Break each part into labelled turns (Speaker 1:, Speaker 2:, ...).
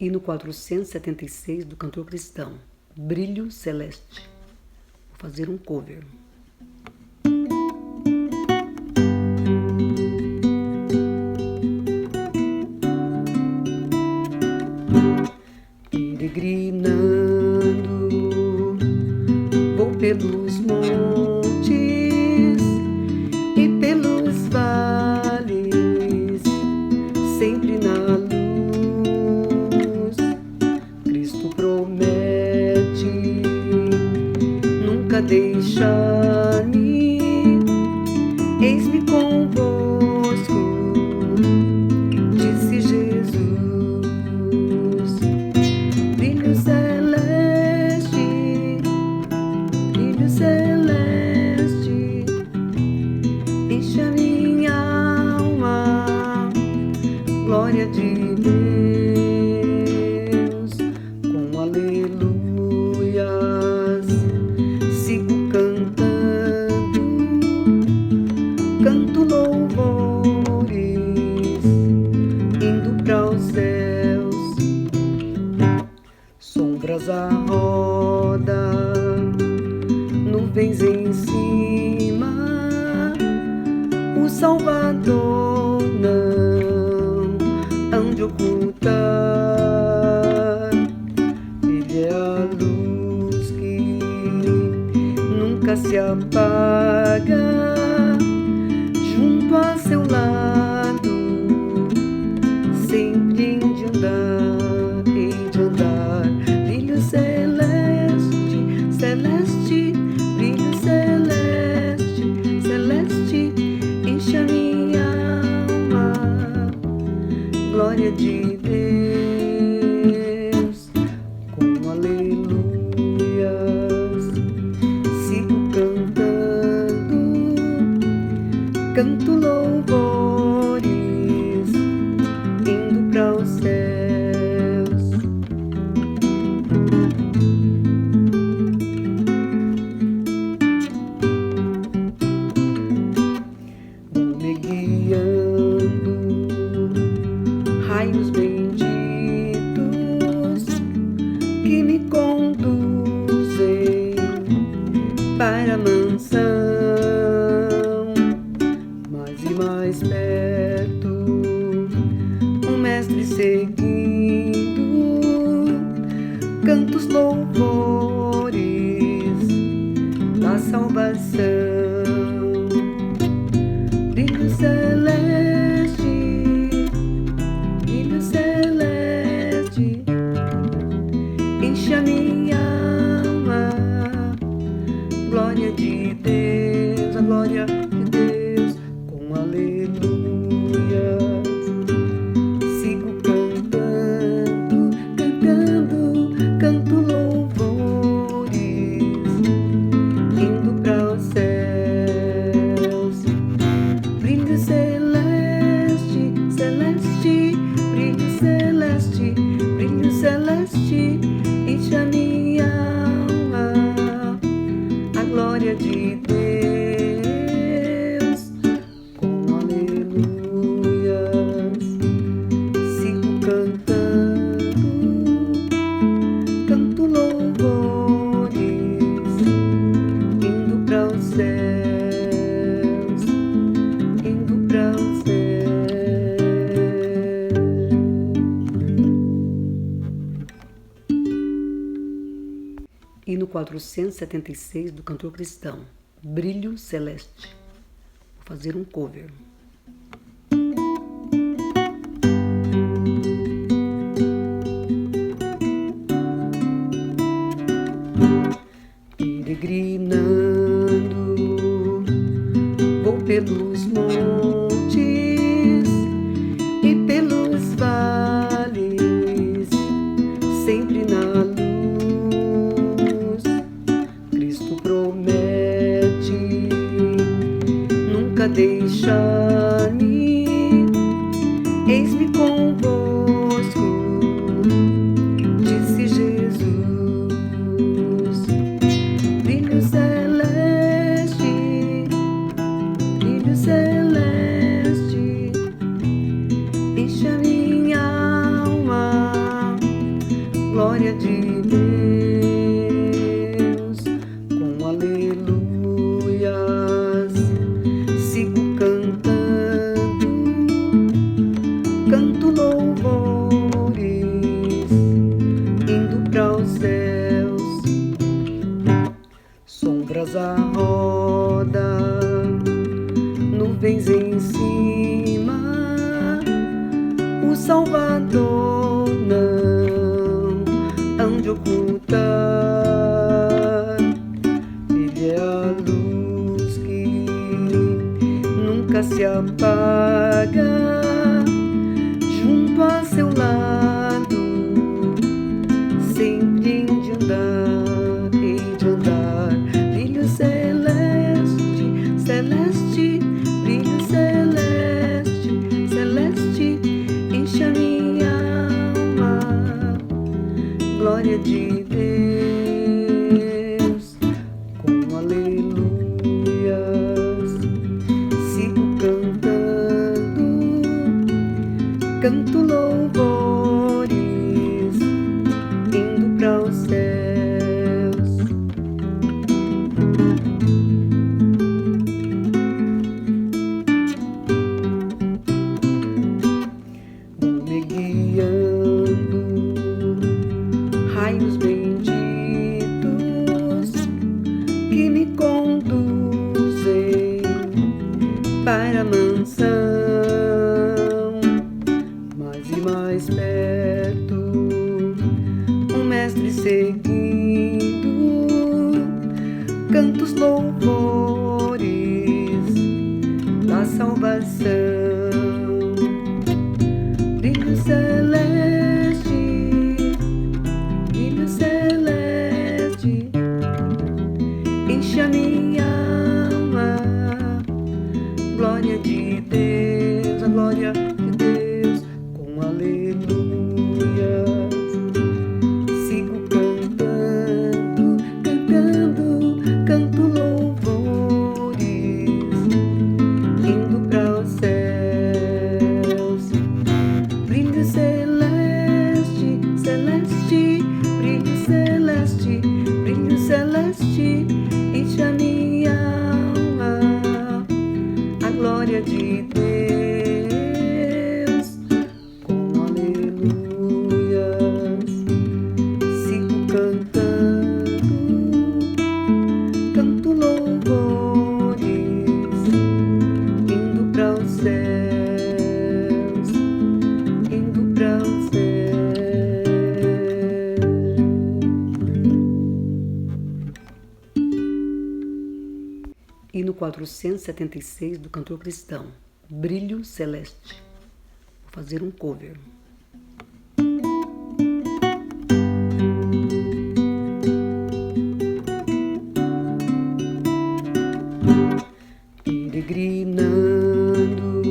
Speaker 1: Hino 476 do Cantor Cristão, Brilho, Celeste. Vou fazer um cover. Peregrinando, vou pelos montes e pelos vales, sempre na luz. Cristo promete nunca deixar-me, eis-me convosco, disse Jesus. Brilho celeste, brilho celeste, enche a minha alma, glória de Deus, com aleluias, sigo cantando, canto louvores, indo para os céus. Sombras à roda, nuvens em cima, o Salvador não hão de ocultar. Ele é a luz que nunca se apaga, junto a seu lado sempre hei de andar, hei de andar. Brilho celeste, celeste, brilho celeste, celeste, enche a minha alma, glória de Deus, com aleluias, sigo cantando, canto louvores, indo para os céus. Vou me guiando, raios benditos que me conduzem para a mansão, mais e mais perto, o mestre seguindo, canto os louvores da salvação. Brilho celeste, brilho celeste, enche a minha alma, glória de Deus, a glória de Deus, com aleluias, sigo cantando, cantando, canto louvores, indo para os céus. Brilho celeste, celeste, brilho celeste, brilho celeste, enche a minha alma, a glória de Deus, com aleluias, sigo cantando, canto louvores, indo para os céus, indo para os céus. Hino 476 do Cantor Cristão, Brilho, Celeste. Vou fazer um cover. Peregrinando, vou pelos montes e pelos vales, sempre na luz. Cristo promete nunca deixar glória de Deus, com aleluias, sigo cantando, canto louvores, indo para os céus, sombras à roda, nuvens em cima, o Salvador não hão de ocultar. Ele é a luz que nunca se apaga, junto a seu lado sempre hei de andar, brilho celeste, celeste, brilho celeste, celeste, enche a minha alma, glória de Deus, com aleluias, sigo cantando, canto louvores, indo para os céus. Vou me guiando, raios benditos que me conduzem para a mansão, mais e mais perto, um mestre seguindo, cantos louvores da salvação. Brilho celeste, brilho celeste, enche a minha alma, glória de Deus, a glória de Deus, com aleluias, sigo cantando, canto louvores, indo para os céus. Brilho celeste, celeste, brilho celeste, brilho celeste, enche a minha alma, a glória de Deus, com aleluias, sigo cantando, canto louvores, indo para os céus, indo para os céus. Hino 476 do Cantor Cristão, Brilho, Celeste. Vou fazer um cover. Peregrinando,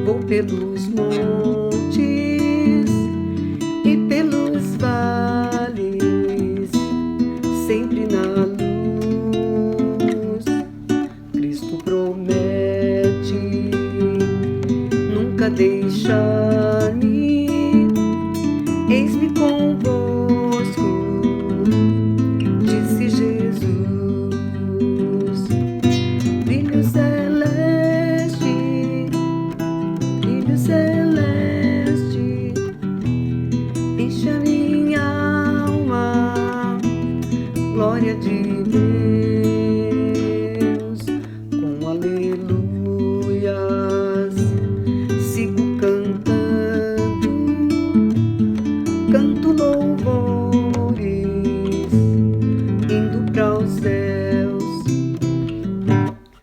Speaker 1: vou pelos montes e pelos vales, sempre na luz. Cristo promete nunca deixar-me, eis-me convosco, disse Jesus. Brilho celeste, brilho celeste, enche a minha alma, glória de Deus.